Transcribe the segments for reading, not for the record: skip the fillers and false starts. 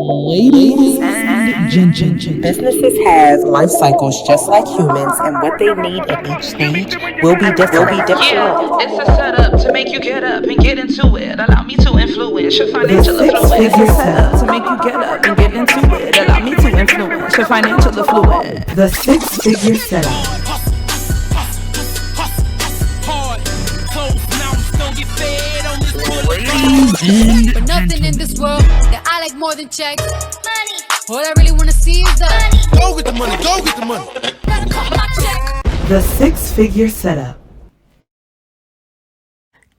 Ladies and gentlemen, Businesses have life cycles just like humans, and what they need at each stage will be different. Yeah, it's a setup to make you get up and get into it. Allow me to influence your financial affluence. It's a setup To make you get up and get into it. Allow me to influence your financial affluence. the six-figure setup. But nothing in this world that I like more than checks. Money. All I really wanna see is the money. Go get the money, go get the money. My check. The six-figure setup.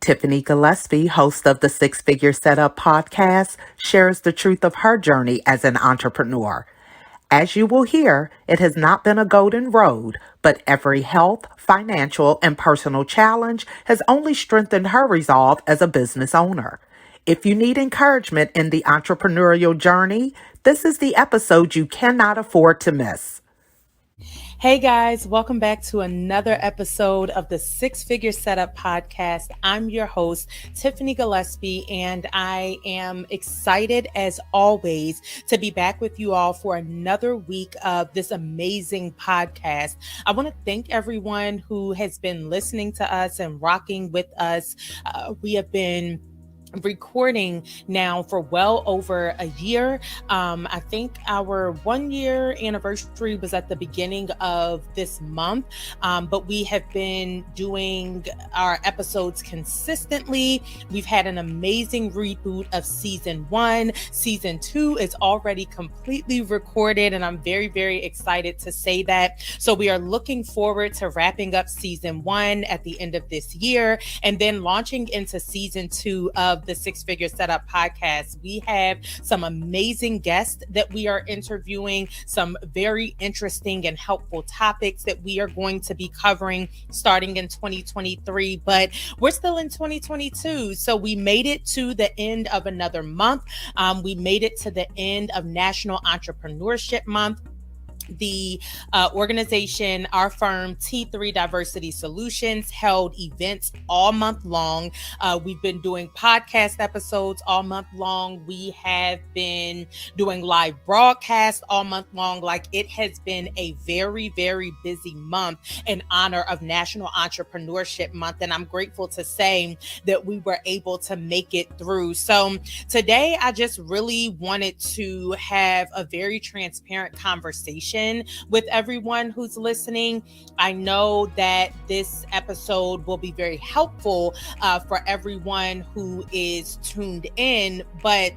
Tiffany Gillespie, host of the Six Figure Setup podcast, shares the truth of her journey as an entrepreneur. As you will hear, it has not been a golden road, but every health, financial, and personal challenge has only strengthened her resolve as a business owner. If you need encouragement in the entrepreneurial journey, this is the episode you cannot afford to miss. Hey guys, welcome back to another episode of the Six Figure Setup podcast. I'm your host, Tiffany Gillespie, and I am excited as always to be back with you all for another week of this amazing podcast. I want to thank everyone who has been listening to us and rocking with us. We have been recording now for well over a year. I think our 1 year anniversary was at the beginning of this month, but we have been doing our episodes consistently. We've had an amazing reboot of season 1. Season 2 is already completely recorded, and I'm very, very excited to say that. So we are looking forward to wrapping up season 1 at the end of this year and then launching into season 2 of the Six Figure Setup podcast. We have some amazing guests that we are interviewing, some very interesting and helpful topics that we are going to be covering starting in 2023, but we're still in 2022. So we made it to the end of another month. We made it to the end of National Entrepreneurship Month. The organization, our firm, T3 Diversity Solutions, held events all month long. We've been doing podcast episodes all month long. We have been doing live broadcasts all month long. Like, it has been a very, very busy month in honor of National Entrepreneurship Month. And I'm grateful to say that we were able to make it through. So today, I just really wanted to have a very transparent conversation with everyone who's listening. I know that this episode will be very helpful for everyone who is tuned in, but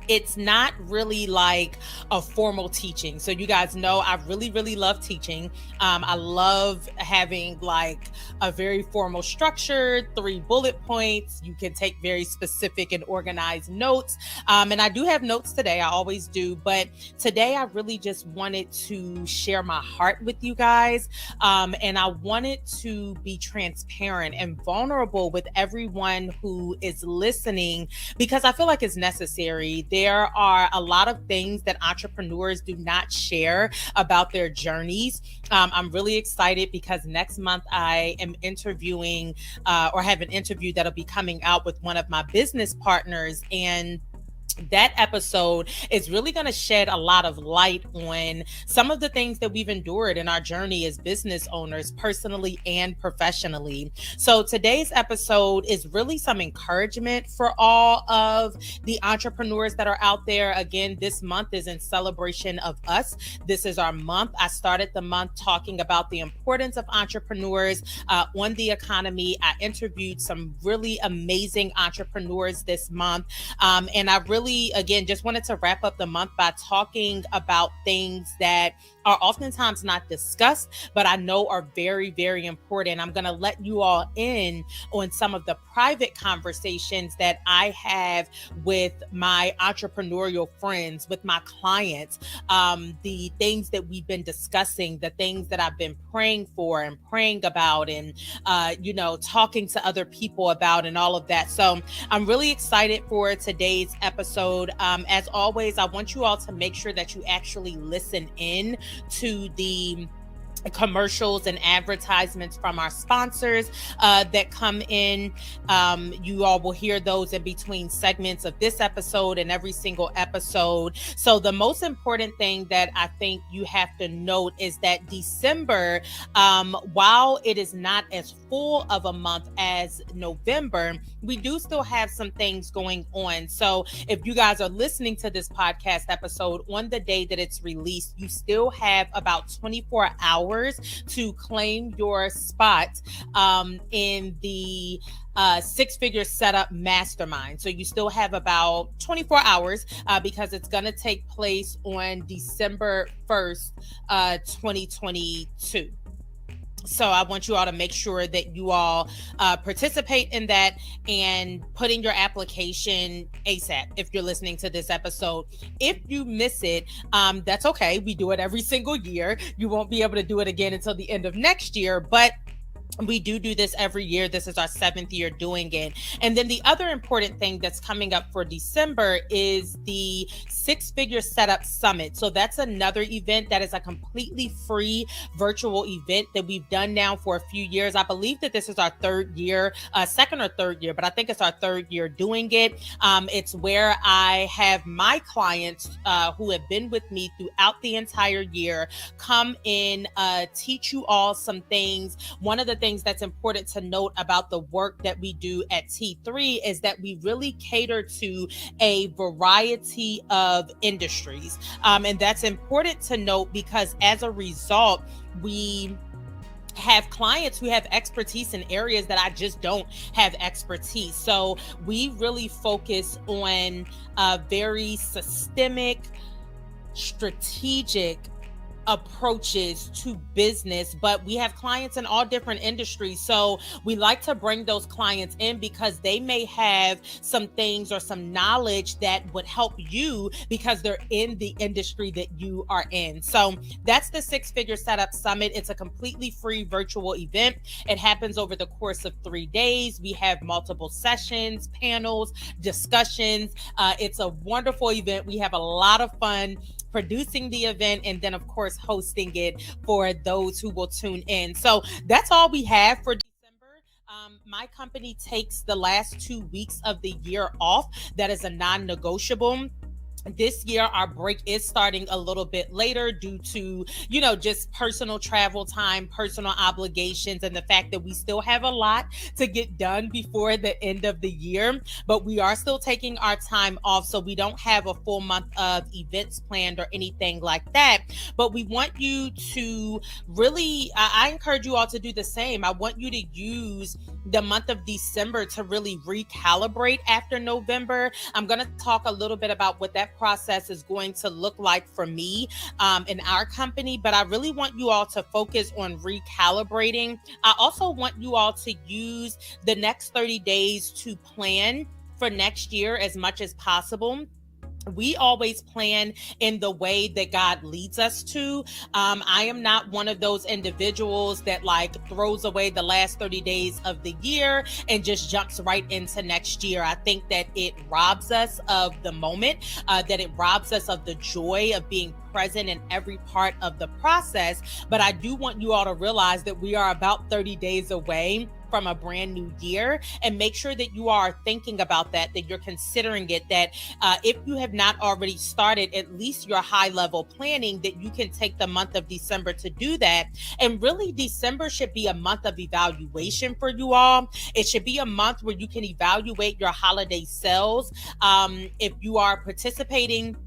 it's not really like a formal teaching. So you guys know I really, really love teaching. I love having like a very formal structure, 3 bullet points. You can take very specific and organized notes. And I do have notes today. I always do. But today I really just wanted to share my heart with you guys. And I wanted to be transparent and vulnerable with everyone who is listening, because I feel like it's necessary. There are a lot of things that entrepreneurs do not share about their journeys. I'm really excited because next month I am interviewing or have an interview that'll be coming out with one of my business partners, and that episode is really going to shed a lot of light on some of the things that we've endured in our journey as business owners, personally and professionally. So today's episode is really some encouragement for all of the entrepreneurs that are out there. Again, this month is in celebration of us. This is our month. I started the month talking about the importance of entrepreneurs on the economy. I interviewed some really amazing entrepreneurs this month. And I really, again, just wanted to wrap up the month by talking about things that are oftentimes not discussed, but I know are very, very important. I'm going to let you all in on some of the private conversations that I have with my entrepreneurial friends, with my clients, the things that we've been discussing, the things that I've been praying for and praying about, and, talking to other people about, and all of that. So I'm really excited for today's episode. As always, I want you all to make sure that you actually listen in to the commercials and advertisements from our sponsors that come in. You all will hear those in between segments of this episode and every single episode. So the most important thing that I think you have to note is that December, while it is not as full of a month as November, we do still have some things going on. So if you guys are listening to this podcast episode on the day that it's released, you still have about 24 hours to claim your spot in the six-figure setup mastermind. So you still have about 24 hours because it's going to take place on December 1st, 2022. So I want you all to make sure that you all participate in that and put in your application ASAP if you're listening to this episode. If you miss it, that's okay. We do it every single year. You won't be able to do it again until the end of next year, but we do this every year. This is our 7th year doing it. And then the other important thing that's coming up for December is the Six-Figure Setup Summit. So that's another event that is a completely free virtual event that we've done now for a few years. I believe that this is our third year, second or third year, but I think it's our third year doing it. It's where I have my clients who have been with me throughout the entire year come in, teach you all some things. One of the things that's important to note about the work that we do at T3 is that we really cater to a variety of industries. And that's important to note because as a result, we have clients who have expertise in areas that I just don't have expertise. So we really focus on very systemic, strategic approaches to business, but we have clients in all different industries. So we like to bring those clients in because they may have some things or some knowledge that would help you because they're in the industry that you are in. So that's the Six-Figure Setup Summit. It's a completely free virtual event. It happens over the course of 3 days. We have multiple sessions, panels, discussions. It's a wonderful event. We have a lot of fun producing the event and then of course hosting it for those who will tune in. So that's all we have for December. My company takes the last 2 weeks of the year off. That is a non-negotiable. This year, our break is starting a little bit later due to, just personal travel time, personal obligations, and the fact that we still have a lot to get done before the end of the year. But we are still taking our time off, so we don't have a full month of events planned or anything like that. But we want you to really, I encourage you all to do the same. I want you to use the month of December to really recalibrate after November. I'm going to talk a little bit about what that process is going to look like for me in our company, but I really want you all to focus on recalibrating. I also want you all to use the next 30 days to plan for next year as much as possible. We always plan in the way that God leads us to. I am not one of those individuals that throws away the last 30 days of the year and just jumps right into next year. I think that it robs us of the moment, that it robs us of the joy of being present in every part of the process. But I do want you all to realize that we are about 30 days away from a brand new year, and make sure that you are thinking about that you're considering it, that if you have not already started at least your high level planning, that you can take the month of December to do that. And really, December should be a month of evaluation for you all. It should be a month where you can evaluate your holiday sales. If you are participating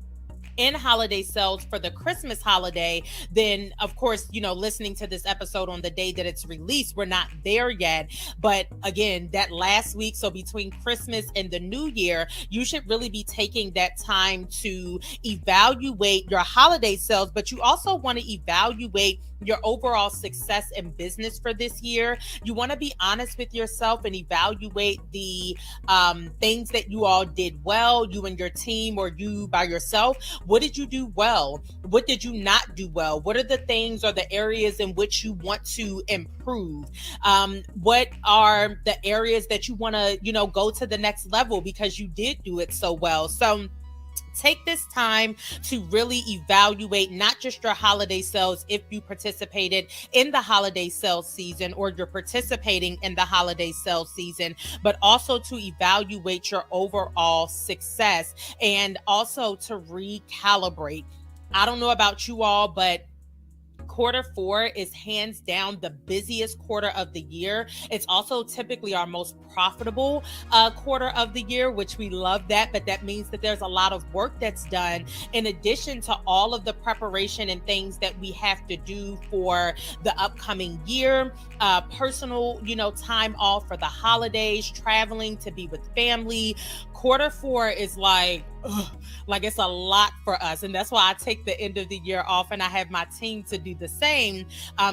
in holiday sales for the Christmas holiday, then of course, listening to this episode on the day that it's released, we're not there yet. But again, that last week, so between Christmas and the New Year, you should really be taking that time to evaluate your holiday sales, but you also want to evaluate your overall success in business for this year. You want to be honest with yourself and evaluate the things that you all did well, you and your team, or you by yourself. What did you do well? What did you not do well? What are the things or the areas in which you want to improve? What are the areas that you want to, go to the next level because you did do it so well? So Take this time to really evaluate not just your holiday sales if you participated in the holiday sales season or you're participating in the holiday sales season, but also to evaluate your overall success and also to recalibrate. I don't know about you all, but Q4 is hands down the busiest quarter of the year. It's also typically our most profitable quarter of the year, which we love that, but that means that there's a lot of work that's done in addition to all of the preparation and things that we have to do for the upcoming year, personal, time off for the holidays, traveling to be with family. Q4 is like it's a lot for us. And that's why I take the end of the year off and I have my team to do the same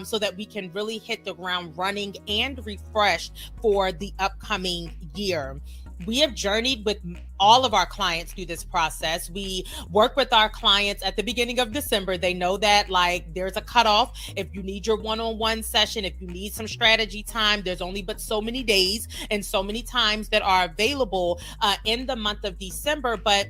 so that we can really hit the ground running and refreshed for the upcoming year. We have journeyed with all of our clients through this process. We work with our clients at the beginning of December. They know that there's a cutoff. If you need your one-on-one session, if you need some strategy time, there's only but so many days and so many times that are available in the month of December. But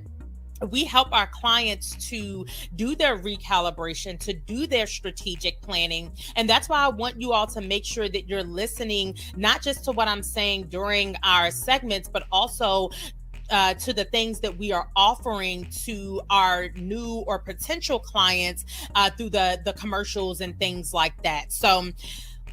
we help our clients to do their recalibration, to do their strategic planning. And that's why I want you all to make sure that you're listening, not just to what I'm saying during our segments, but also to the things that we are offering to our new or potential clients through the commercials and things like that. So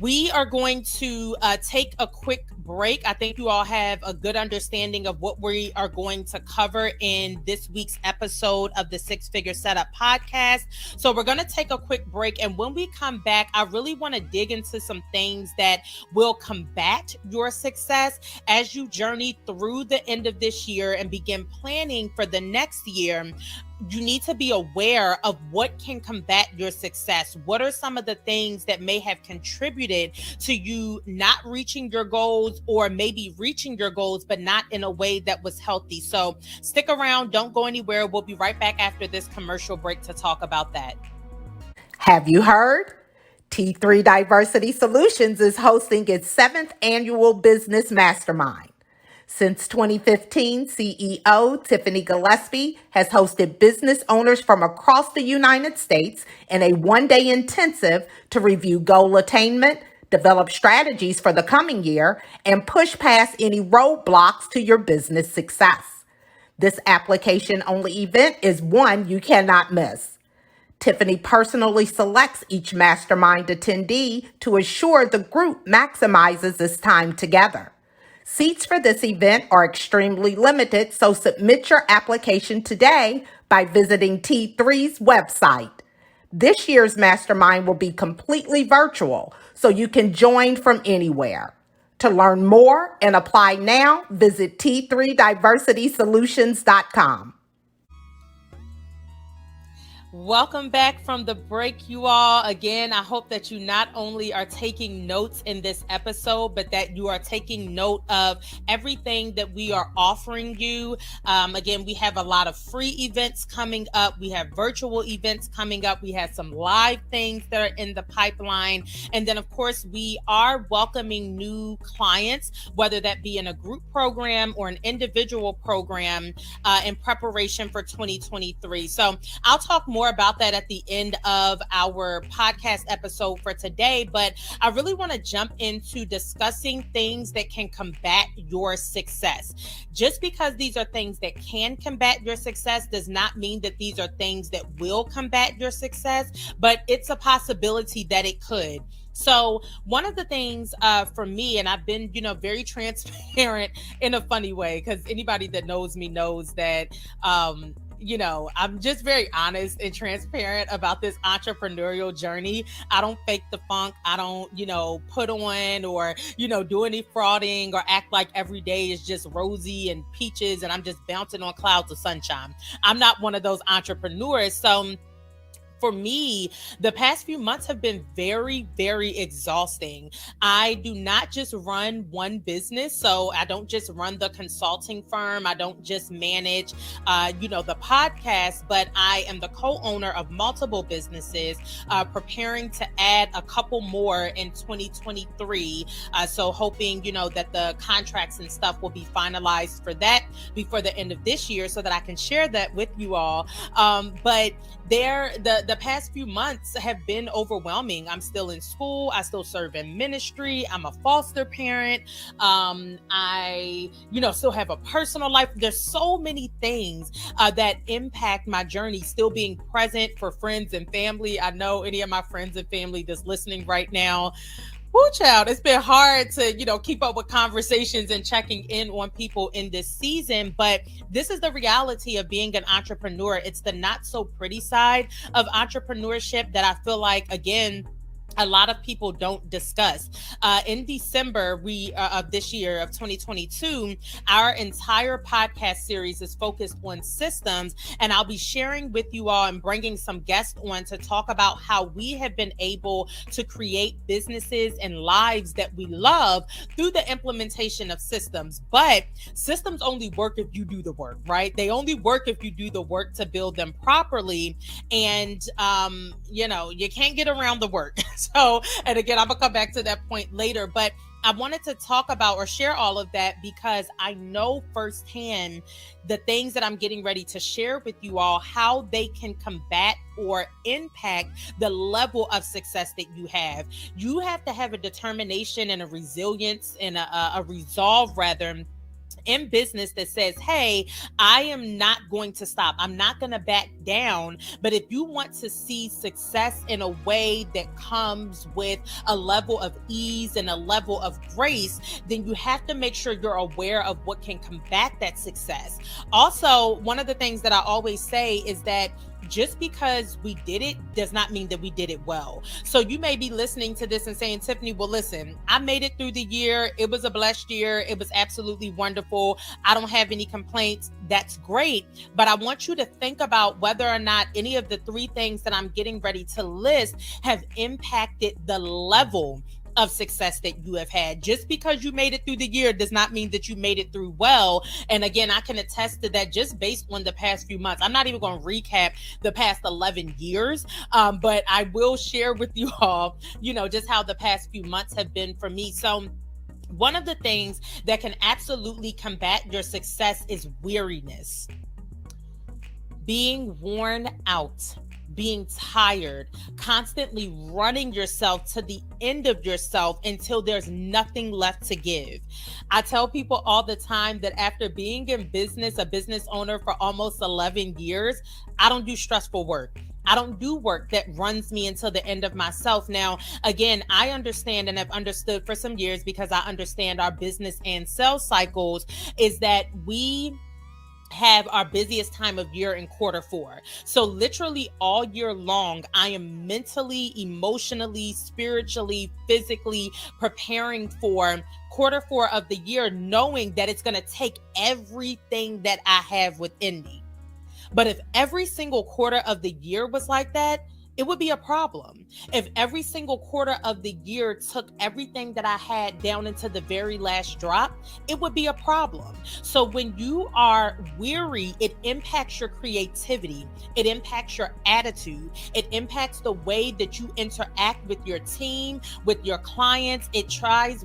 we are going to take a quick break. I think you all have a good understanding of what we are going to cover in this week's episode of the Six Figure Setup podcast. So we're going to take a quick break. And when we come back, I really want to dig into some things that will combat your success as you journey through the end of this year and begin planning for the next year. You need to be aware of what can combat your success. What are some of the things that may have contributed to you not reaching your goals or maybe reaching your goals, but not in a way that was healthy? So stick around. Don't go anywhere. We'll be right back after this commercial break to talk about that. Have you heard? T3 Diversity Solutions is hosting its 7th annual business mastermind. Since 2015, CEO Tiffany Gillespie has hosted business owners from across the United States in a one-day intensive to review goal attainment, develop strategies for the coming year, and push past any roadblocks to your business success. This application-only event is one you cannot miss. Tiffany personally selects each mastermind attendee to ensure the group maximizes its time together. Seats for this event are extremely limited, so submit your application today by visiting T3's website. This year's mastermind will be completely virtual, so you can join from anywhere. To learn more and apply now, visit t3diversitysolutions.com. Welcome back from the break, you all. Again, I hope that you not only are taking notes in this episode, but that you are taking note of everything that we are offering you. Again, we have a lot of free events coming up. We have virtual events coming up. We have some live things that are in the pipeline. And then, of course, we are welcoming new clients, whether that be in a group program or an individual program in preparation for 2023. So I'll talk more about that at the end of our podcast episode for today, but I really want to jump into discussing things that can combat your success. Just because these are things that can combat your success does not mean that these are things that will combat your success, but it's a possibility that it could. So one of the things for me, and I've been, very transparent in a funny way, because anybody that knows me knows that, I'm just very honest and transparent about this entrepreneurial journey. I don't fake the funk. I don't, put on or, do any frauding or act like every day is just rosy and peaches and I'm just bouncing on clouds of sunshine. I'm not one of those entrepreneurs. So For me, the past few months have been very, very exhausting. I do not just run one business. So I don't just run the consulting firm. I don't just manage, the podcast, but I am the co-owner of multiple businesses, preparing to add a couple more in 2023. So hoping, that the contracts and stuff will be finalized for that before the end of this year so that I can share that with you all. But the past few months have been overwhelming. I'm still in school. I still serve in ministry. I'm a foster parent. I, still have a personal life. There's so many things that impact my journey, still being present for friends and family. I know any of my friends and family that's listening right now. Woo, child, it's been hard to, keep up with conversations and checking in on people in this season. But this is the reality of being an entrepreneur. It's the not so pretty side of entrepreneurship that I feel like, again, a lot of people don't discuss. In December of this year of 2022, our entire podcast series is focused on systems, and I'll be sharing with you all and bringing some guests on to talk about how we have been able to create businesses and lives that we love through the implementation of systems. But systems only work if you do the work, right? They only work if you do the work to build them properly. And, you can't get around the work. So, and again, I'm gonna come back to that point later, but I wanted to talk about or share all of that because I know firsthand the things that I'm getting ready to share with you all, how they can combat or impact the level of success that you have. You have to have a determination and a resilience and a resolve rather in business that says, hey, I am not going to stop. I'm not going to back down. But if you want to see success in a way that comes with a level of ease and a level of grace, then you have to make sure you're aware of what can combat that success. Also, one of the things that I always say is that just because we did it does not mean that we did it well. So you may be listening to this and saying, Tiffany, well, listen, I made it through the year. It was a blessed year. It was absolutely wonderful. I don't have any complaints. That's great. But I want you to think about whether or not any of the three things that I'm getting ready to list have impacted the level of success that you have had. Just because you made it through the year does not mean that you made it through well. And again, I can attest to that just based on the past few months. I'm not even going to recap the past 11 years, but I will share with you all, just how the past few months have been for me. So one of the things that can absolutely combat your success is weariness. Being worn out, being tired, constantly running yourself to the end of yourself until there's nothing left to give. I tell people all the time that after being in business, a business owner for almost 11 years, I don't do stressful work. I don't do work that runs me until the end of myself. Now, again, I understand and have understood for some years because I understand our business and sales cycles is that we have our busiest time of year in Q4. So literally all year long, I am mentally, emotionally, spiritually, physically preparing for Q4 of the year, knowing that it's going to take everything that I have within me. But if every single quarter of the year was like that, it would be a problem. If every single quarter of the year took everything that I had down into the very last drop, it would be a problem. So when you are weary, it impacts your creativity. It impacts your attitude. It impacts the way that you interact with your team, with your clients.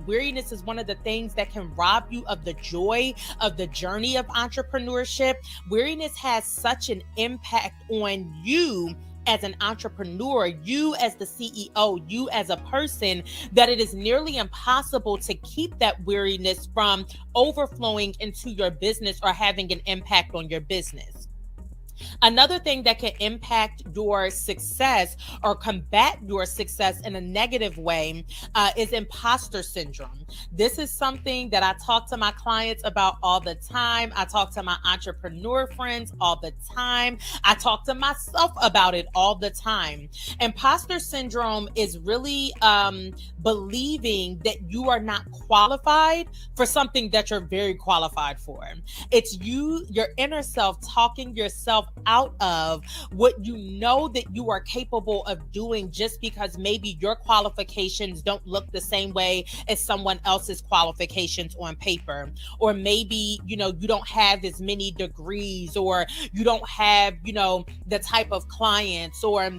Weariness is one of the things that can rob you of the joy of the journey of entrepreneurship. Weariness has such an impact on you as an entrepreneur, you as the CEO, you as a person, that it is nearly impossible to keep that weariness from overflowing into your business or having an impact on your business. Another thing that can impact your success or combat your success in a negative way is imposter syndrome. This is something that I talk to my clients about all the time. I talk to my entrepreneur friends all the time. I talk to myself about it all the time. Imposter syndrome is really believing that you are not qualified for something that you're very qualified for. It's your inner self talking yourself yourself out of what you know that you are capable of doing just because maybe your qualifications don't look the same way as someone else's qualifications on paper. Or maybe, you don't have as many degrees, or you don't have, the type of clients, or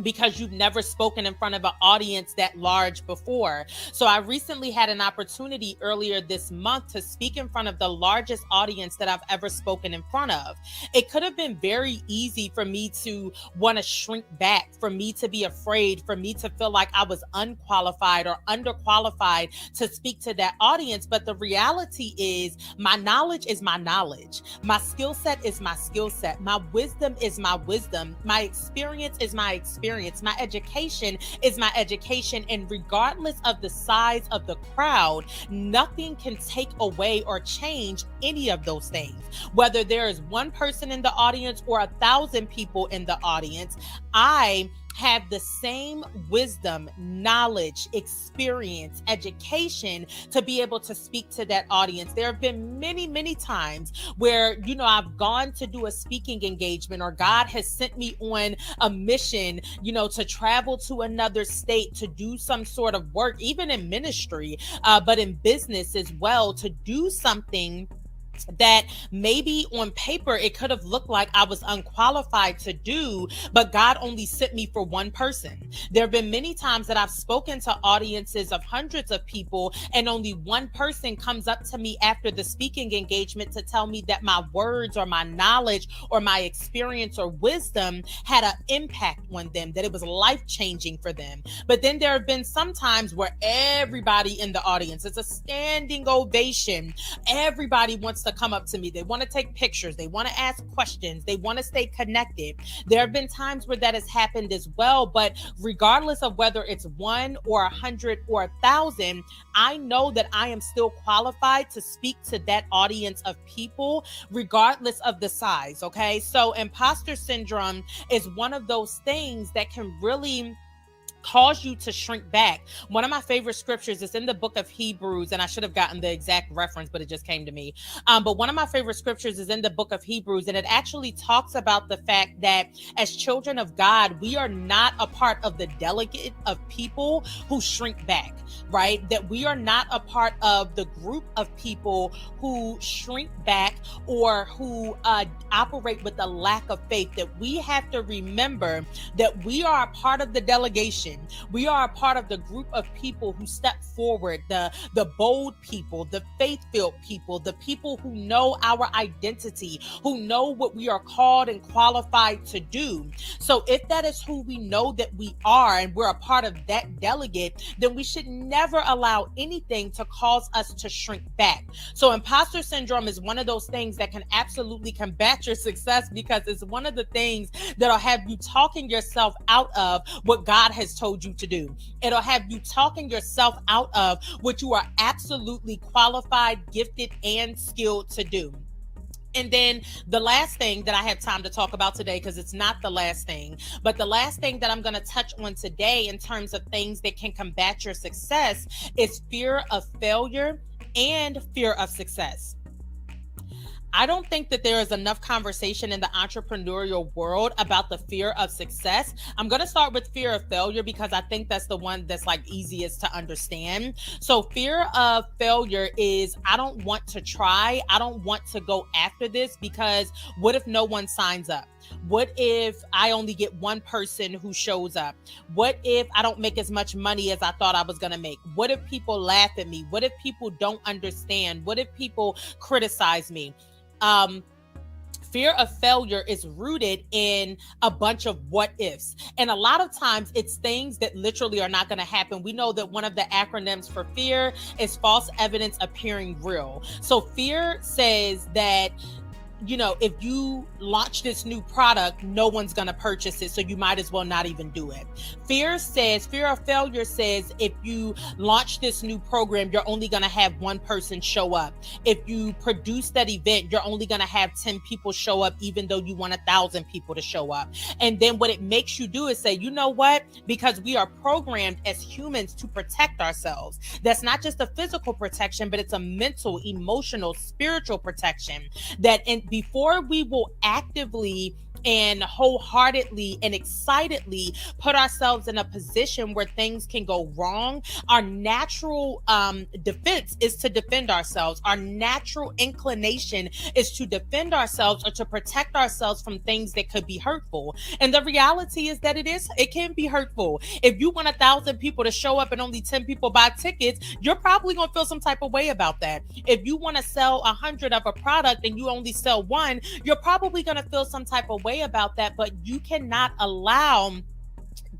because you've never spoken in front of an audience that large before. So I recently had an opportunity earlier this month to speak in front of the largest audience that I've ever spoken in front of. It could have been very easy for me to want to shrink back, for me to be afraid, for me to feel like I was unqualified or underqualified to speak to that audience. But the reality is my knowledge is my knowledge. My skill set is my skill set. My wisdom is my wisdom. My experience is my experience. My education is my education. And regardless of the size of the crowd, nothing can take away or change any of those things. Whether there is one person in the audience or 1,000 people in the audience, I have the same wisdom, knowledge, experience, education to be able to speak to that audience. There have been many, many times where, I've gone to do a speaking engagement, or God has sent me on a mission, to travel to another state to do some sort of work, even in ministry, but in business as well, to do something that maybe on paper it could have looked like I was unqualified to do, but God only sent me for one person. There have been many times that I've spoken to audiences of hundreds of people, and only one person comes up to me after the speaking engagement to tell me that my words or my knowledge or my experience or wisdom had an impact on them, that it was life-changing for them. But then there have been some times where everybody in the audience, it's a standing ovation. Everybody wants to come up to me. They want to take pictures. They want to ask questions. They want to stay connected. There have been times where that has happened as well. But regardless of whether it's 1 or 100 or 1,000, I know that I am still qualified to speak to that audience of people, regardless of the size. Okay. So imposter syndrome is one of those things that can really cause you to shrink back. One of my favorite scriptures is in the book of Hebrews, and I should have gotten the exact reference, but it just came to me. But one of my favorite scriptures is in the book of Hebrews, and it actually talks about the fact that as children of God, we are not a part of the delegate of people who shrink back, right? That we are not a part of the group of people who shrink back or who operate with a lack of faith. That we have to remember that we are a part of the delegation. We are a part of the group of people who step forward, the bold people, the faith-filled people, the people who know our identity, who know what we are called and qualified to do. So if that is who we know that we are, and we're a part of that delegate, then we should never allow anything to cause us to shrink back. So imposter syndrome is one of those things that can absolutely combat your success, because it's one of the things that'll have you talking yourself out of what God has told you to do. It'll have you talking yourself out of what you are absolutely qualified, gifted, and skilled to do. And then the last thing that I have time to talk about today, because it's not the last thing, but the last thing that I'm going to touch on today in terms of things that can combat your success is fear of failure and fear of success. I don't think that there is enough conversation in the entrepreneurial world about the fear of success. I'm going to start with fear of failure because I think that's the one that's like easiest to understand. So fear of failure is, I don't want to try. I don't want to go after this because what if no one signs up? What if I only get one person who shows up? What if I don't make as much money as I thought I was going to make? What if people laugh at me? What if people don't understand? What if people criticize me? Fear of failure is rooted in a bunch of what ifs. And a lot of times it's things that literally are not going to happen. We know that one of the acronyms for fear is false evidence appearing real. So fear says that, if you launch this new product, no one's going to purchase it. So you might as well not even do it. Fear of failure says, if you launch this new program, you're only going to have one person show up. If you produce that event, you're only going to have 10 people show up, even though you want 1,000 people to show up. And then what it makes you do is say, you know what? Because we are programmed as humans to protect ourselves. That's not just a physical protection, but it's a mental, emotional, spiritual protection. before we will actively and wholeheartedly and excitedly put ourselves in a position where things can go wrong, our natural defense is to defend ourselves. Our natural inclination is to defend ourselves or to protect ourselves from things that could be hurtful. And the reality is that it can be hurtful. If you want 1,000 people to show up and only 10 people buy tickets, you're probably going to feel some type of way about that. If you want to sell 100 of a product and you only sell one, you're probably going to feel some type of way about that. But you cannot allow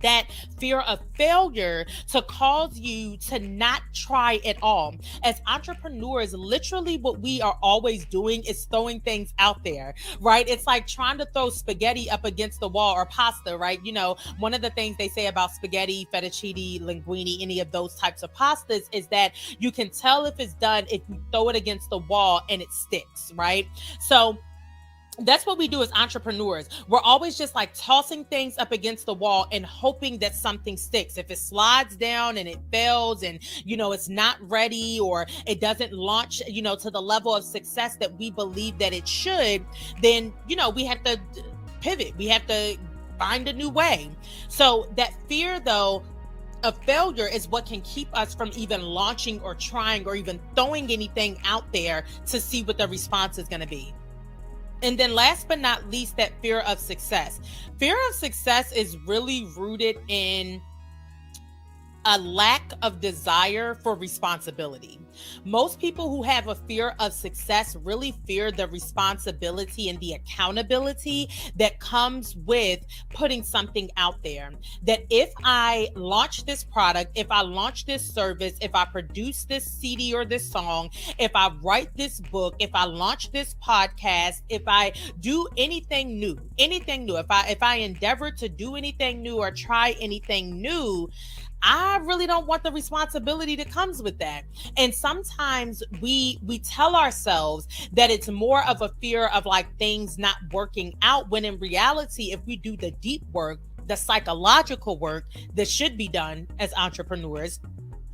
that fear of failure to cause you to not try at all. As entrepreneurs, literally what we are always doing is throwing things out there, right? It's like trying to throw spaghetti up against the wall, or pasta, right? You know, one of the things they say about spaghetti, fettuccine, linguine, any of those types of pastas is that you can tell if it's done if you throw it against the wall and it sticks, right? So that's what we do as entrepreneurs. We're always just like tossing things up against the wall and hoping that something sticks. If it slides down and it fails and, you know, it's not ready or it doesn't launch, you know, to the level of success that we believe that it should, then, you know, we have to pivot. We have to find a new way. So that fear, though, of failure is what can keep us from even launching or trying or even throwing anything out there to see what the response is going to be. And then last but not least, that fear of success. Fear of success is really rooted in a lack of desire for responsibility. Most people who have a fear of success really fear the responsibility and the accountability that comes with putting something out there. That if I launch this product, if I launch this service, if I produce this CD or this song, if I write this book, if I launch this podcast, if I do anything new, if I endeavor to do anything new or try anything new, I really don't want the responsibility that comes with that. And sometimes we tell ourselves that it's more of a fear of like things not working out, when in reality, if we do the deep work, the psychological work that should be done as entrepreneurs,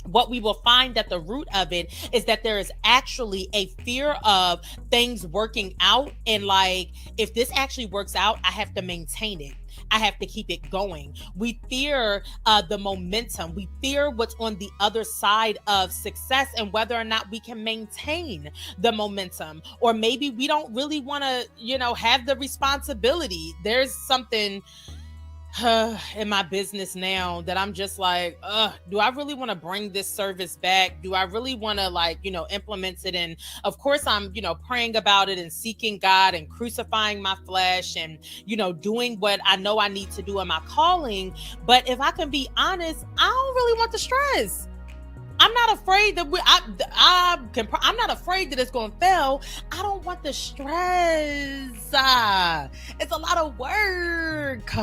what we will find at the root of it is that there is actually a fear of things working out. And like, if this actually works out, I have to maintain it. I have to keep it going. We fear the momentum. We fear what's on the other side of success and whether or not we can maintain the momentum. Or maybe we don't really want to, you know, have the responsibility. There's something in my business now that I'm just like, do I really want to bring this service back? Do I really want to, like, you know, implement it? And of course I'm, you know, praying about it and seeking God and crucifying my flesh and, you know, doing what I know I need to do in my calling. But if I can be honest, I don't really want the stress. I'm not afraid that I'm not afraid that it's going to fail. I don't want the stress. It's a lot of work.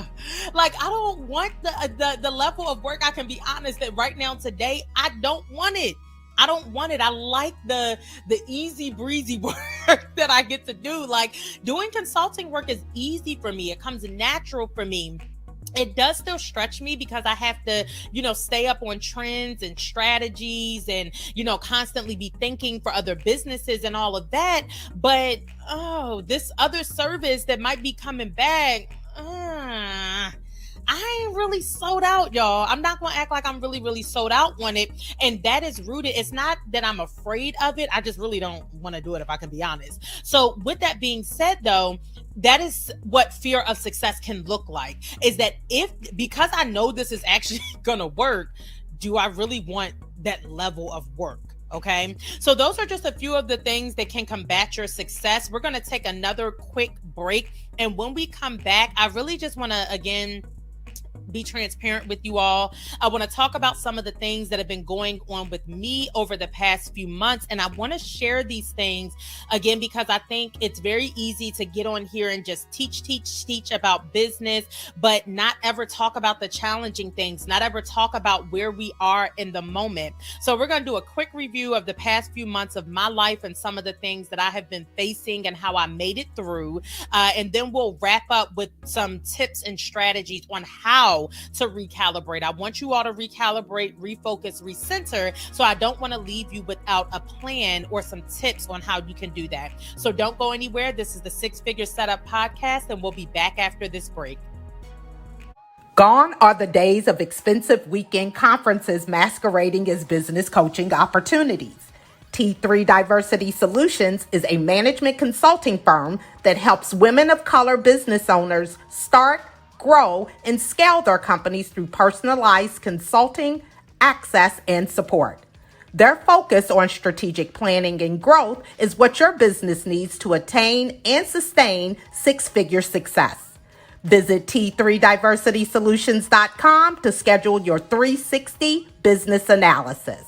Like, I don't want the level of work. I can be honest that right now today, I don't want it. I don't want it. I like the easy breezy work that I get to do. Like, doing consulting work is easy for me. It comes natural for me. It does still stretch me because I have to, you know, stay up on trends and strategies and, you know, constantly be thinking for other businesses and all of that. But, this other service that might be coming back, I ain't really sold out, y'all. I'm not going to act like I'm really, really sold out on it. And that is rooted. It's not that I'm afraid of it. I just really don't want to do it, if I can be honest. So with that being said, though, that is what fear of success can look like, is that because I know this is actually going to work, do I really want that level of work? Okay. So those are just a few of the things that can combat your success. We're going to take another quick break. And when we come back, I really just want to, again, be transparent with you all. I want to talk about some of the things that have been going on with me over the past few months. And I want to share these things again, because I think it's very easy to get on here and just teach about business, but not ever talk about the challenging things, not ever talk about where we are in the moment. So we're going to do a quick review of the past few months of my life and some of the things that I have been facing and how I made it through. And then we'll wrap up with some tips and strategies on how how to recalibrate. I want you all to recalibrate, refocus, recenter. So I don't want to leave you without a plan or some tips on how you can do that. So don't go anywhere. This is the Six Figure Setup Podcast, and we'll be back after this break. Gone are the days of expensive weekend conferences masquerading as business coaching opportunities. T3 Diversity Solutions is a management consulting firm that helps women of color business owners start, grow, and scale their companies through personalized consulting, access, and support. Their focus on strategic planning and growth is what your business needs to attain and sustain six-figure success. Visit T3DiversitySolutions.com to schedule your 360 business analysis.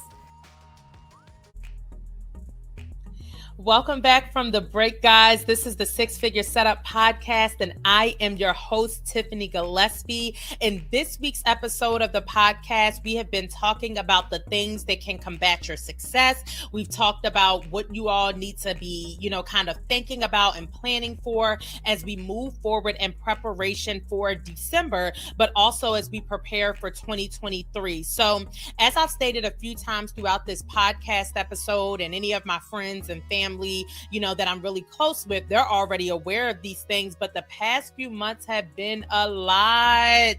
Welcome back from the break, guys. This is the Six Figure Setup Podcast, and I am your host, Tiffany Gillespie. In this week's episode of the podcast, we have been talking about the things that can combat your success. We've talked about what you all need to be, kind of thinking about and planning for as we move forward in preparation for December, but also as we prepare for 2023. So, as I've stated a few times throughout this podcast episode, and any of my friends and family, that I'm really close with, they're already aware of these things, but the past few months have been a lot.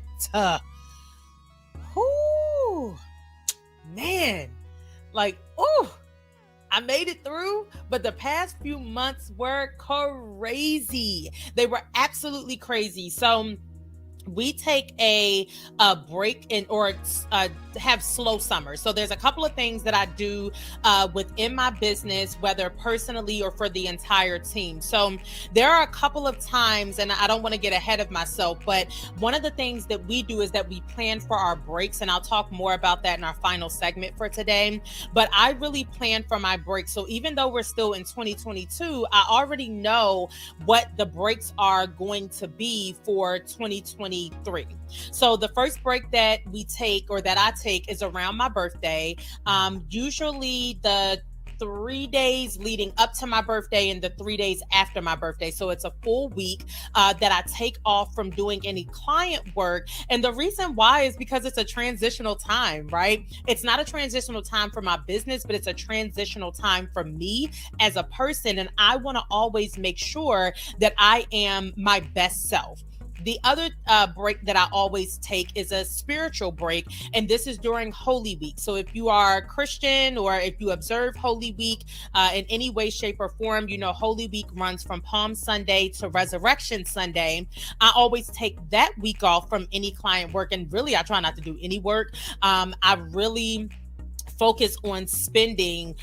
Man, I made it through, but the past few months were crazy. They were absolutely crazy. So we take a break or have slow summer. So there's a couple of things that I do within my business, whether personally or for the entire team. So there are a couple of times, and I don't want to get ahead of myself, but one of the things that we do is that we plan for our breaks, and I'll talk more about that in our final segment for today. But I really plan for my breaks. So even though we're still in 2022, I already know what the breaks are going to be for 2023. So the first break that we take, or that I take, is around my birthday. Usually the 3 days leading up to my birthday and the 3 days after my birthday. So it's a full week that I take off from doing any client work. And the reason why is because it's a transitional time, right? It's not a transitional time for my business, but it's a transitional time for me as a person. And I want to always make sure that I am my best self. The other break that I always take is a spiritual break, and this is during Holy Week. So if you are a Christian or if you observe Holy Week in any way, shape, or form, Holy Week runs from Palm Sunday to Resurrection Sunday. I always take that week off from any client work, and really I try not to do any work. I really focus on spending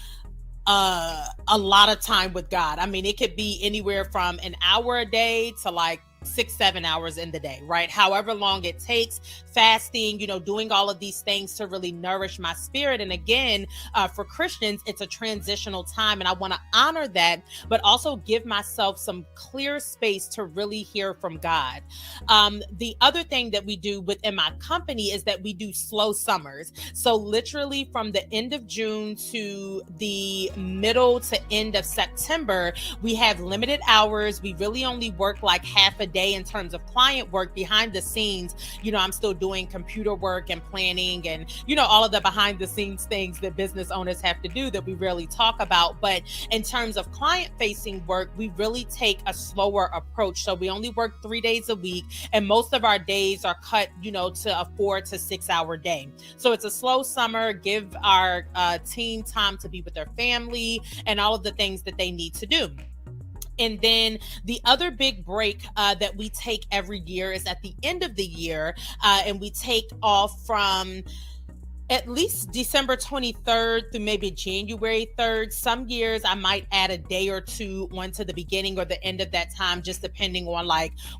a lot of time with God. I mean, it could be anywhere from an hour a day to 6-7 hours in the day, right? However long it takes, fasting, doing all of these things to really nourish my spirit. And again, for Christians, it's a transitional time, and I want to honor that, but also give myself some clear space to really hear from God. The other thing that we do within my company is that we do slow summers. So literally from the end of June to the middle to end of September, we have limited hours. We really only work half a day in terms of client work. Behind the scenes, I'm still doing computer work and planning and, all of the behind the scenes things that business owners have to do that we rarely talk about. But in terms of client facing work, we really take a slower approach. So we only work 3 days a week, and most of our days are cut, to a 4 to 6 hour day. So it's a slow summer, give our team time to be with their family and all of the things that they need to do. And then the other big break that we take every year is at the end of the year, and we take off from at least December 23rd through maybe January 3rd. Some years I might add a day or two onto the beginning or the end of that time, just depending on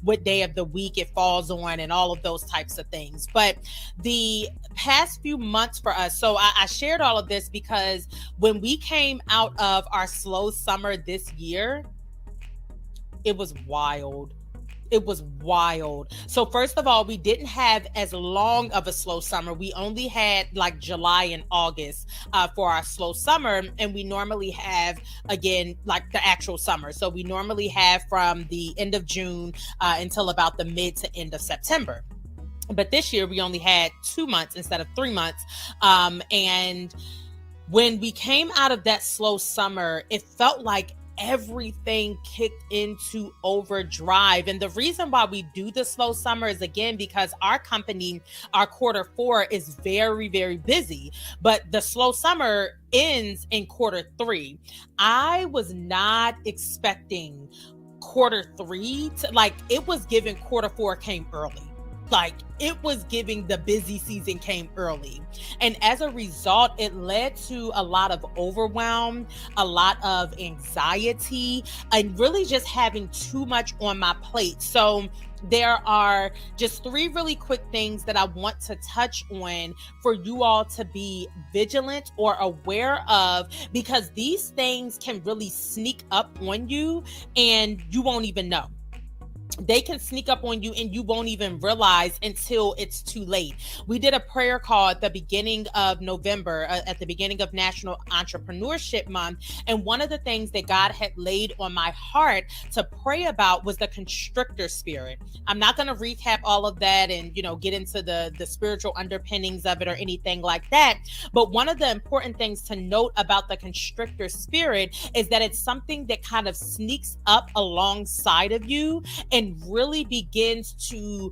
what day of the week it falls on and all of those types of things. But the past few months for us, so I shared all of this because when we came out of our slow summer this year, it was wild. It was wild. So first of all, we didn't have as long of a slow summer. We only had July and August for our slow summer. And we normally have, again, the actual summer. So we normally have from the end of June until about the mid to end of September. But this year we only had 2 months instead of 3 months. And when we came out of that slow summer, it felt like everything kicked into overdrive. And the reason why we do the slow summer is, again, because our company, our Q4 is very, very busy, but the slow summer ends in Q3. I was not expecting Q3 to, like, it was given Q4 came early. Like, it was giving the busy season came early. And as a result, it led to a lot of overwhelm, a lot of anxiety, and really just having too much on my plate. So there are just 3 really quick things that I want to touch on for you all to be vigilant or aware of, because these things can really sneak up on you and you won't even know. They can sneak up on you and you won't even realize until it's too late. We did a prayer call at the beginning of November, at the beginning of National Entrepreneurship Month. And one of the things that God had laid on my heart to pray about was the constrictor spirit. I'm not going to recap all of that and, get into the spiritual underpinnings of it or anything like that. But one of the important things to note about the constrictor spirit is that it's something that kind of sneaks up alongside of you and really begins to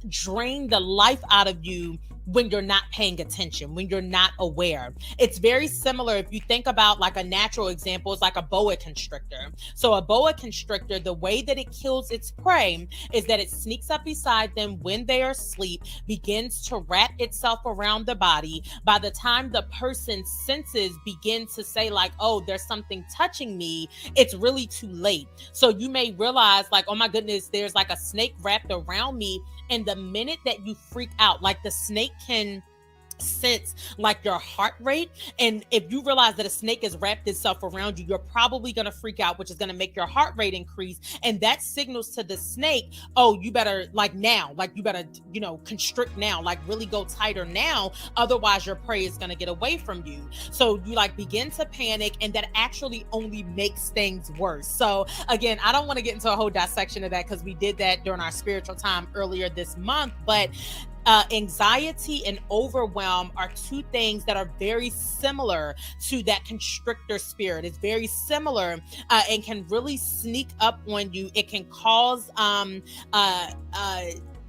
drain the life out of you when you're not paying attention, when you're not aware. It's very similar. If you think about like a natural example, it's like a boa constrictor. So a boa constrictor, the way that it kills its prey is that it sneaks up beside them when they are asleep, begins to wrap itself around the body. By the time the person's senses begin to say like, oh, there's something touching me, it's really too late. So you may realize like, oh my goodness, there's like a snake wrapped around me. And the minute that you freak out, like the snake can sense like your heart rate. And if you realize that a snake has wrapped itself around you, you're probably going to freak out, which is going to make your heart rate increase. And that signals to the snake, oh, you better like now, like you better, constrict now, like really go tighter now. Otherwise your prey is going to get away from you. So you like begin to panic, and that actually only makes things worse. So again, I don't want to get into a whole dissection of that because we did that during our spiritual time earlier this month, but anxiety and overwhelm are 2 things that are very similar to that constrictor spirit. It's very similar and can really sneak up on you. It can cause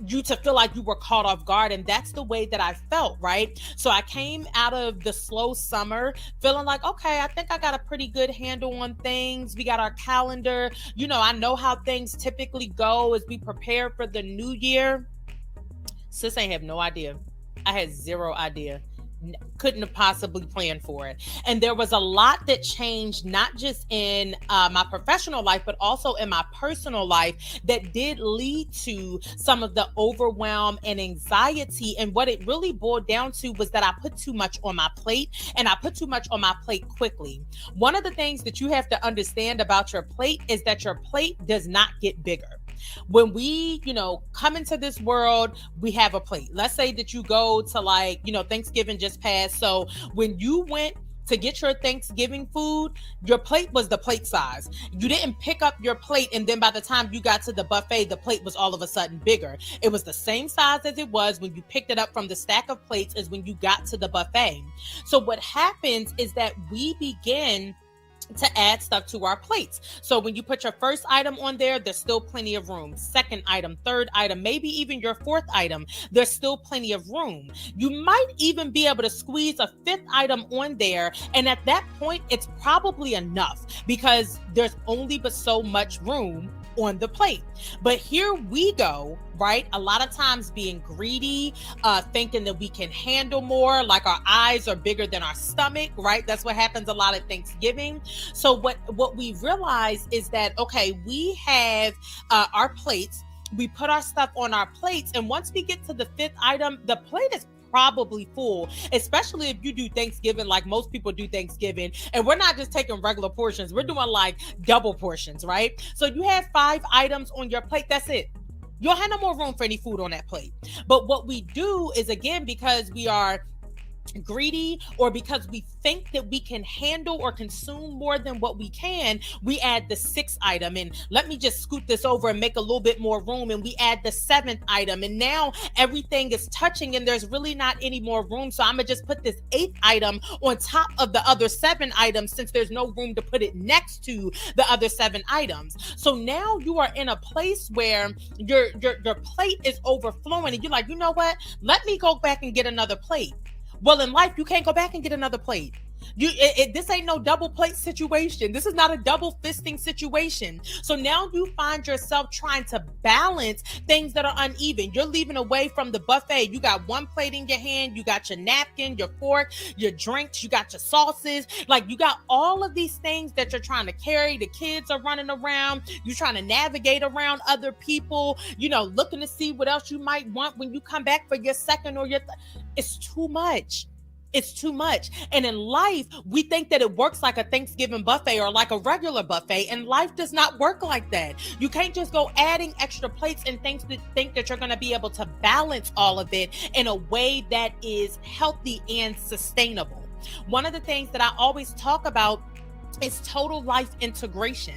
you to feel like you were caught off guard. And that's the way that I felt, right? So I came out of the slow summer feeling like, okay, I think I got a pretty good handle on things. We got our calendar. I know how things typically go as we prepare for the new year. Sis ain't have no idea. I had 0 idea. Couldn't have possibly planned for it. And there was a lot that changed, not just in my professional life, but also in my personal life that did lead to some of the overwhelm and anxiety. And what it really boiled down to was that I put too much on my plate, and I put too much on my plate quickly. One of the things that you have to understand about your plate is that your plate does not get bigger. When we, come into this world, we have a plate. Let's say that you go to Thanksgiving just passed. So when you went to get your Thanksgiving food, your plate was the plate size. You didn't pick up your plate and then by the time you got to the buffet, the plate was all of a sudden bigger. It was the same size as it was when you picked it up from the stack of plates as when you got to the buffet. So what happens is that we begin to add stuff to our plates. So when you put your first item on there, there's still plenty of room. Second item, third item, maybe even your 4th item, there's still plenty of room. You might even be able to squeeze a 5th item on there. And at that point, it's probably enough because there's only but so much room on the plate. But here we go, right? A lot of times being greedy, thinking that we can handle more, like our eyes are bigger than our stomach, right? That's what happens a lot at Thanksgiving. So what we realize is that, okay, we have our plates, we put our stuff on our plates, and once we get to the 5th item, the plate is probably full, especially if you do Thanksgiving like most people do Thanksgiving. And we're not just taking regular portions, we're doing like double portions, right? So you have 5 items on your plate, that's it. You'll have no more room for any food on that plate. But what we do is, again, because we are greedy, or because we think that we can handle or consume more than what we can, we add the sixth item. And let me just scoot this over and make a little bit more room. And we add the seventh item. And now everything is touching and there's really not any more room. So I'm going to just put this eighth item on top of the other seven items since there's no room to put it next to the other seven items. So now you are in a place where your plate is overflowing and you're like, you know what? Let me go back and get another plate. Well, in life, you can't go back and get another plate. This ain't no double plate situation. This is not a double fisting situation. So now you find yourself trying to balance things that are uneven. You're leaving away from the buffet. You got one plate in your hand. You got your napkin, your fork, your drinks. You got your sauces. Like, you got all of these things that you're trying to carry. The kids are running around. You're trying to navigate around other people, looking to see what else you might want when you come back for your second or your it's too much. It's too much. And in life, we think that it works like a Thanksgiving buffet or like a regular buffet, and life does not work like that. You can't just go adding extra plates and think that you're going to be able to balance all of it in a way that is healthy and sustainable. One of the things that I always talk about is total life integration.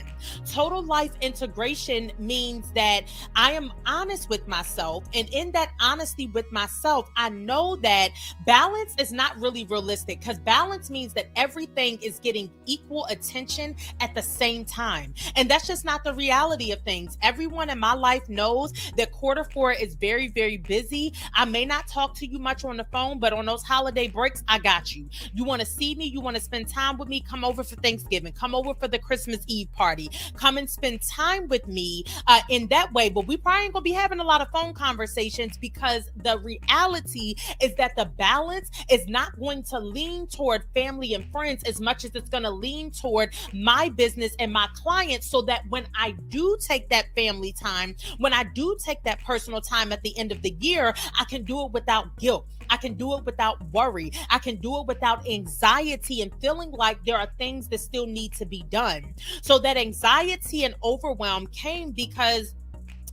Total life integration means that I am honest with myself. And in that honesty with myself, I know that balance is not really realistic, because balance means that everything is getting equal attention at the same time. And that's just not the reality of things. Everyone in my life knows that Q4 is very, very busy. I may not talk to you much on the phone, but on those holiday breaks, I got you. You want to see me? You want to spend time with me? Come over for Thanksgiving. Come over for the Christmas Eve party. Come and spend time with me in that way. But we probably ain't gonna be having a lot of phone conversations, because the reality is that the balance is not going to lean toward family and friends as much as it's going to lean toward my business and my clients, so that when I do take that family time, when I do take that personal time at the end of the year, I can do it without guilt. I can do it without worry. I can do it without anxiety and feeling like there are things that still need to be done. So that anxiety and overwhelm came because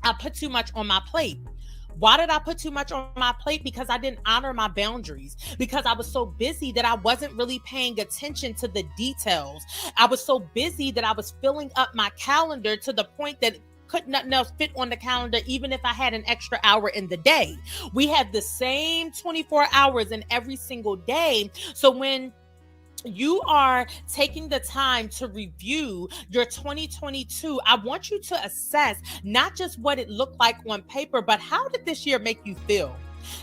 I put too much on my plate. Why did I put too much on my plate? Because I didn't honor my boundaries, because I was so busy that I wasn't really paying attention to the details. I was so busy that I was filling up my calendar to the point that could nothing else fit on the calendar, even if I had an extra hour in the day. We have the same 24 hours in every single day. So when you are taking the time to review your 2022, I want you to assess not just what it looked like on paper, but how did this year make you feel?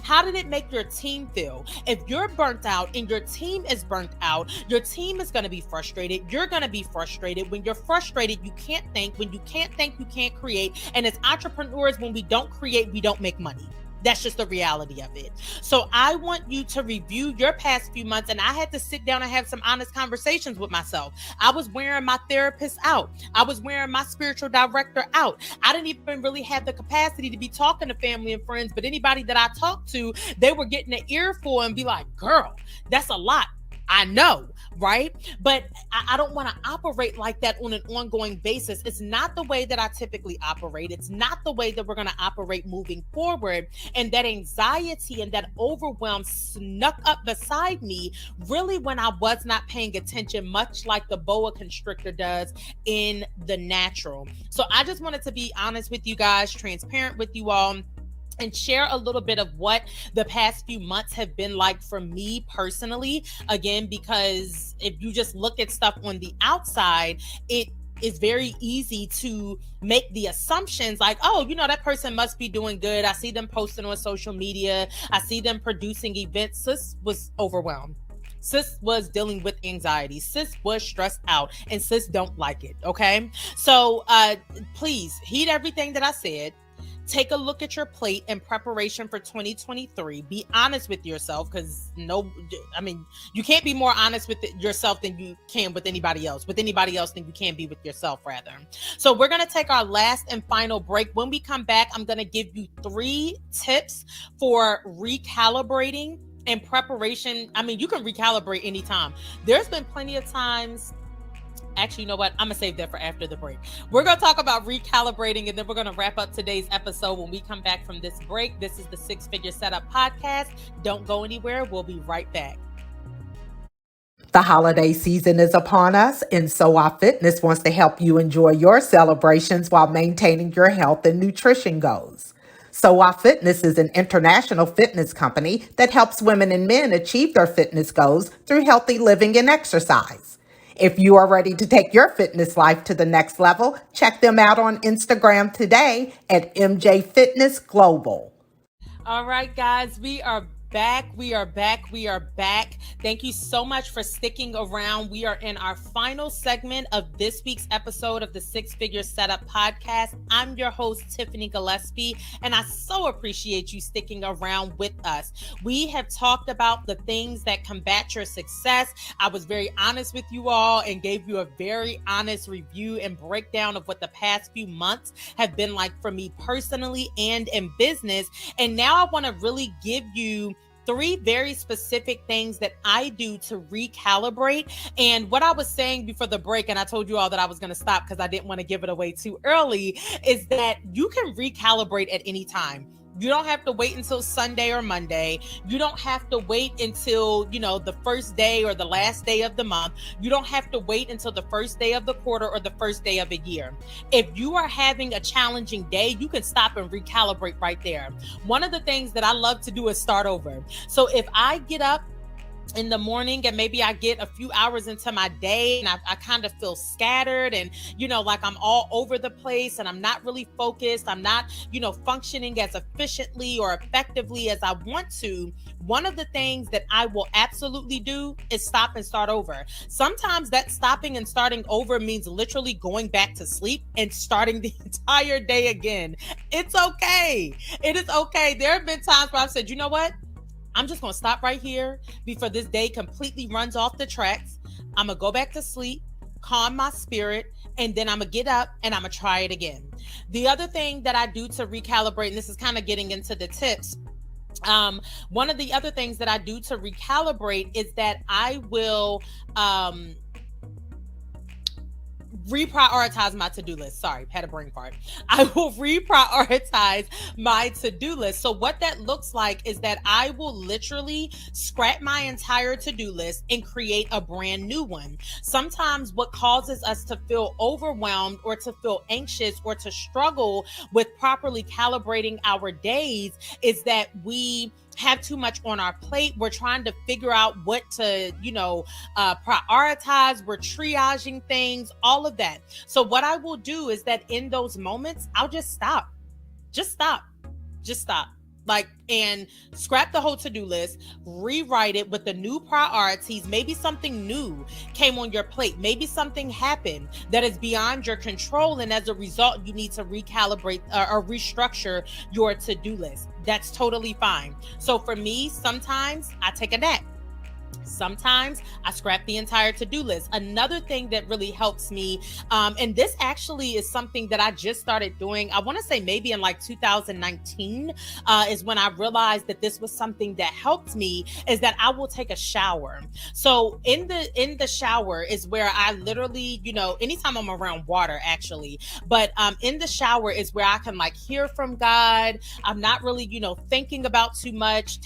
How did it make your team feel? If you're burnt out and your team is burnt out, your team is going to be frustrated. You're going to be frustrated. When you're frustrated, you can't think. When you can't think, you can't create. And as entrepreneurs, when we don't create, we don't make money. That's just the reality of it. So I want you to review your past few months, and I had to sit down and have some honest conversations with myself. I was wearing my therapist out. I was wearing my spiritual director out. I didn't even really have the capacity to be talking to family and friends, but anybody that I talked to, they were getting an earful and be like, girl, that's a lot. I know, right? But I don't want to operate like that on an ongoing basis. It's not the way that I typically operate. It's not the way that we're going to operate moving forward. And that anxiety and that overwhelm snuck up beside me really when I was not paying attention, much like the boa constrictor does in the natural. So I just wanted to be honest with you guys, transparent with you all, and share a little bit of what the past few months have been like for me personally. Again, because if you just look at stuff on the outside, it is very easy to make the assumptions like, oh, that person must be doing good. I see them posting on social media. I see them producing events. Sis was overwhelmed. Sis was dealing with anxiety. Sis was stressed out, and sis don't like it. Okay. So please heed everything that I said. Take a look at your plate in preparation for 2023. Be honest with yourself, because you can't be more honest with yourself than you can with anybody else. With anybody else than you can be with yourself, rather. So we're going to take our last and final break. When we come back, I'm going to give you 3 tips for recalibrating in preparation. You can recalibrate anytime. There's been plenty of times Actually, you know what? I'm going to save that for after the break. We're going to talk about recalibrating, and then we're going to wrap up today's episode when we come back from this break. This is the Six Figure Setup Podcast. Don't go anywhere. We'll be right back. The holiday season is upon us, and So Our Fitness wants to help you enjoy your celebrations while maintaining your health and nutrition goals. So Our Fitness is an international fitness company that helps women and men achieve their fitness goals through healthy living and exercise. If you are ready to take your fitness life to the next level, check them out on Instagram today at MJ Fitness Global. All right, guys, we are back. We are back. Thank you so much for sticking around. We are in our final segment of this week's episode of the Six Figure Setup Podcast. I'm your host, Tiffany Gillespie, and I so appreciate you sticking around with us. We have talked about the things that combat your success. I was very honest with you all and gave you a very honest review and breakdown of what the past few months have been like for me personally and in business. And now I want to really give you 3 very specific things that I do to recalibrate. And what I was saying before the break, and I told you all that I was going to stop because I didn't want to give it away too early, is that you can recalibrate at any time. You don't have to wait until Sunday or Monday. You don't have to wait until, the first day or the last day of the month. You don't have to wait until the first day of the quarter or the first day of a year. If you are having a challenging day, you can stop and recalibrate right there. One of the things that I love to do is start over. So if I get up in the morning and maybe I get a few hours into my day and I kind of feel scattered and, like I'm all over the place and I'm not really focused. I'm not, functioning as efficiently or effectively as I want to. One of the things that I will absolutely do is stop and start over. Sometimes that stopping and starting over means literally going back to sleep and starting the entire day again. It's okay. It is okay. There have been times where I've said, you know what? I'm just going to stop right here before this day completely runs off the tracks. I'm going to go back to sleep, calm my spirit, and then I'm going to get up and I'm going to try it again. The other thing that I do to recalibrate, and this is kind of getting into the tips, one of the other things that I do to recalibrate is that I will reprioritize my to-do list. Sorry, had a brain fart. I will reprioritize my to-do list. So what that looks like is that I will literally scrap my entire to-do list and create a brand new one. Sometimes what causes us to feel overwhelmed or to feel anxious or to struggle with properly calibrating our days is that we have too much on our plate. We're trying to figure out what to, prioritize. We're triaging things, all of that. So what I will do is that in those moments, I'll just stop. And scrap the whole to-do list, rewrite it with the new priorities. Maybe something new came on your plate. Maybe something happened that is beyond your control. And as a result, you need to recalibrate or restructure your to-do list. That's totally fine. So for me, sometimes I take a nap. Sometimes I scrap the entire to-do list. Another thing that really helps me, and this actually is something that I just started doing, I want to say maybe in like 2019 is when I realized that this was something that helped me, is that I will take a shower. So in the shower is where I literally, anytime I'm around water actually, but in the shower is where I can like hear from God. I'm not really, thinking about too much.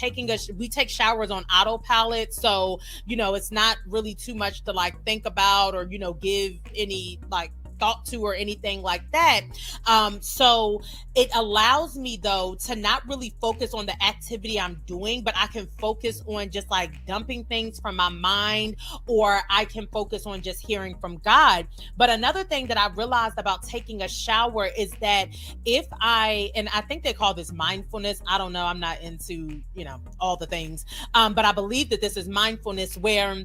We take showers on autopilot. So, it's not really too much to like think about or, give any like thought to or anything like that. So it allows me though to not really focus on the activity I'm doing, but I can focus on just like dumping things from my mind, or I can focus on just hearing from God. But another thing that I realized about taking a shower is that and I think they call this mindfulness. I don't know. I'm not into, all the things. But I believe that this is mindfulness where,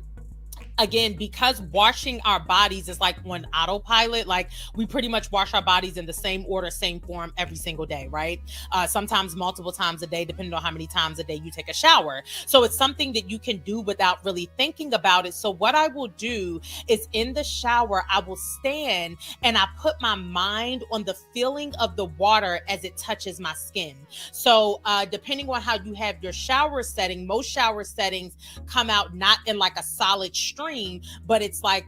again, because washing our bodies is like on autopilot, like we pretty much wash our bodies in the same order, same form every single day, right? Sometimes multiple times a day, depending on how many times a day you take a shower. So it's something that you can do without really thinking about it. So what I will do is in the shower, I will stand and I put my mind on the feeling of the water as it touches my skin. So depending on how you have your shower setting, most shower settings come out not in like a solid stream, but it's like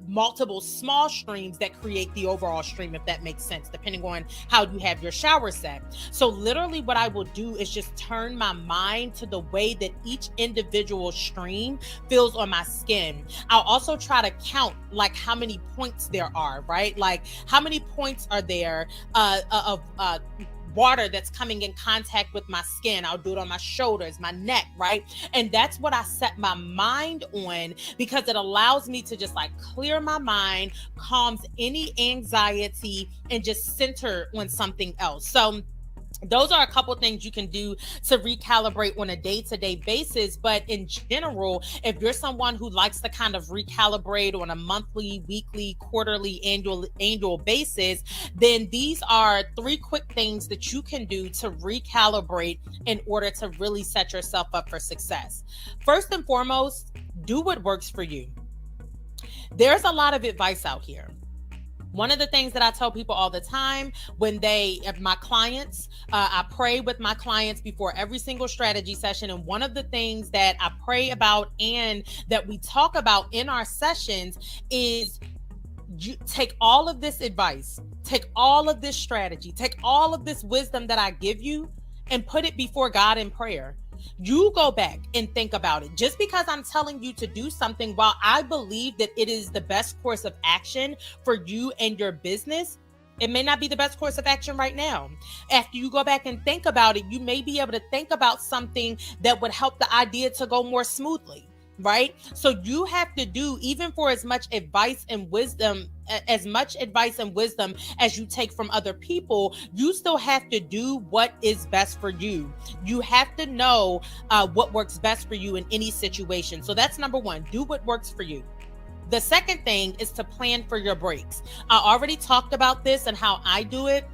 multiple small streams that create the overall stream, if that makes sense, depending on how you have your shower set. So literally what I will do is just turn my mind to the way that each individual stream feels on my skin. I'll also try to count like how many points there are, right? Like how many points are there of water that's coming in contact with my skin. I'll do it on my shoulders, my neck, right? And that's what I set my mind on, because it allows me to just like clear my mind, calms any anxiety, and just center on something else. So those are a couple things you can do to recalibrate on a day-to-day basis. But in general, if you're someone who likes to kind of recalibrate on a monthly, weekly, quarterly, annual basis, then these are 3 quick things that you can do to recalibrate in order to really set yourself up for success. First and foremost, do what works for you. There's a lot of advice out here. One of the things that I tell people all the time when my clients, I pray with my clients before every single strategy session. And one of the things that I pray about and that we talk about in our sessions is you take all of this advice, take all of this strategy, take all of this wisdom that I give you and put it before God in prayer. You go back and think about it. Just because I'm telling you to do something, while I believe that it is the best course of action for you and your business, it may not be the best course of action right now. After you go back and think about it, you may be able to think about something that would help the idea to go more smoothly, right? So you have to do, even for as much advice and wisdom as you take from other people, you still have to do what is best for you. You have to know what works best for you in any situation. So that's number one, do what works for you. The second thing is to plan for your breaks. I already talked about this and how I do it,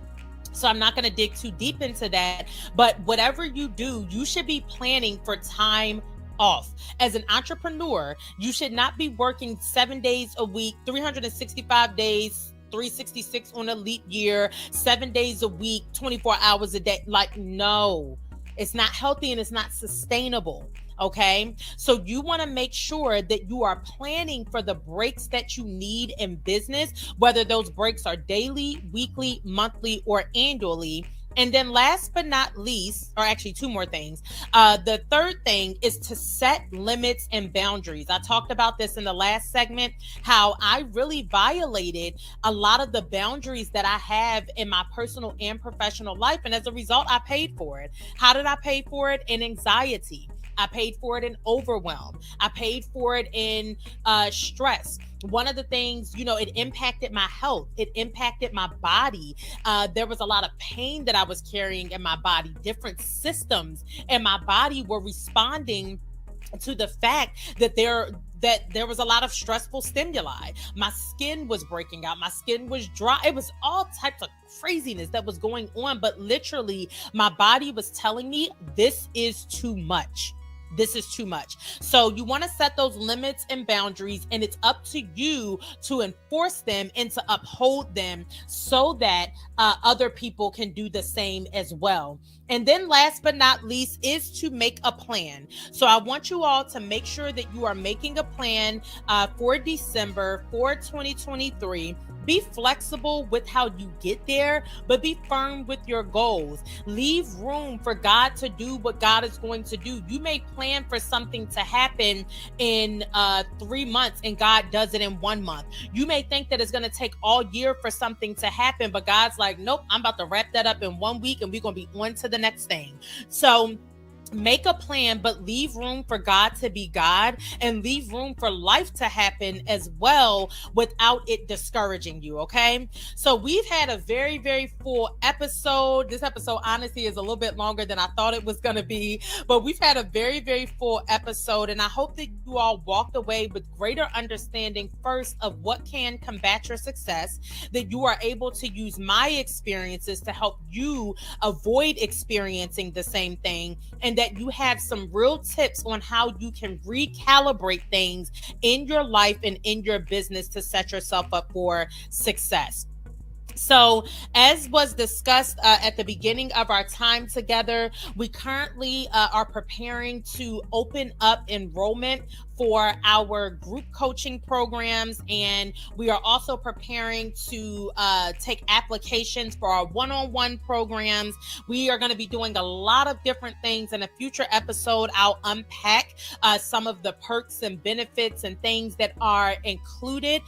so I'm not going to dig too deep into that. But whatever you do, you should be planning for time off. As an entrepreneur, you should not be working 7 days a week, 365 days, 366 on a leap year, 7 days a week, 24 hours a day. Like, no, it's not healthy and it's not sustainable. Okay. So you want to make sure that you are planning for the breaks that you need in business, whether those breaks are daily, weekly, monthly, or annually. And then last but not least, or actually 2 more things. The third thing is to set limits and boundaries. I talked about this in the last segment, how I really violated a lot of the boundaries that I have in my personal and professional life. And as a result, I paid for it. How did I pay for it? In anxiety. I paid for it in overwhelm. I paid for it in stress. One of the things, it impacted my health. It impacted my body. There was a lot of pain that I was carrying in my body. Different systems in my body were responding to the fact that there was a lot of stressful stimuli. My skin was breaking out. My skin was dry. It was all types of craziness that was going on. But literally, my body was telling me, this is too much. This is too much. So you want to set those limits and boundaries, and it's up to you to enforce them and to uphold them so that other people can do the same as well. And then last but not least is to make a plan. So I want you all to make sure that you are making a plan for December, for 2023. Be flexible with how you get there, but be firm with your goals. Leave room for God to do what God is going to do. You may plan for something to happen in 3 months and God does it in 1 month. You may think that it's going to take all year for something to happen, but God's like, nope, I'm about to wrap that up in 1 week and we're going to be on to the next thing. So make a plan, but leave room for God to be God and leave room for life to happen as well without it discouraging you. Okay. So we've had a very, very full episode. This episode honestly is a little bit longer than I thought it was going to be, but we've had a very, very full episode. And I hope that you all walked away with greater understanding first of what can combat your success, that you are able to use my experiences to help you avoid experiencing the same thing, and that you have some real tips on how you can recalibrate things in your life and in your business to set yourself up for success. So, as was discussed at the beginning of our time together, we currently are preparing to open up enrollment for our group coaching programs, and we are also preparing to take applications for our one-on-one programs. We are going to be doing a lot of different things. In a future episode, I'll unpack some of the perks and benefits and things that are included.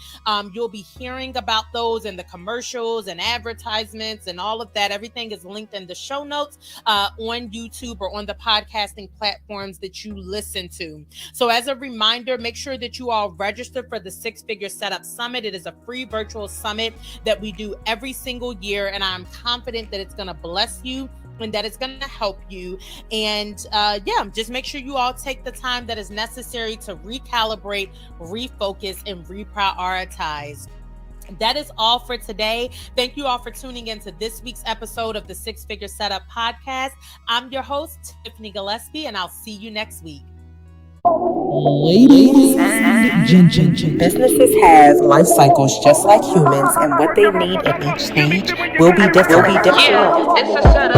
You'll be hearing about those in the commercials and advertisements and all of that. Everything is linked in the show notes on YouTube or on the podcasting platforms that you listen to. So as a reminder, make sure that you all register for the Six Figure Setup Summit. It is a free virtual summit that we do every single year, and I'm confident that it's going to bless you and that it's going to help you. And just make sure you all take the time that is necessary to recalibrate, refocus, and reprioritize. That is all for today. Thank you all for tuning into this week's episode of the Six Figure Setup Podcast. I'm your host, Tiffany Gillespie, and I'll see you next week. Ladies and gentlemen, Businesses have life cycles just like humans, and what they need at each stage will be different. Yeah, it's a setup.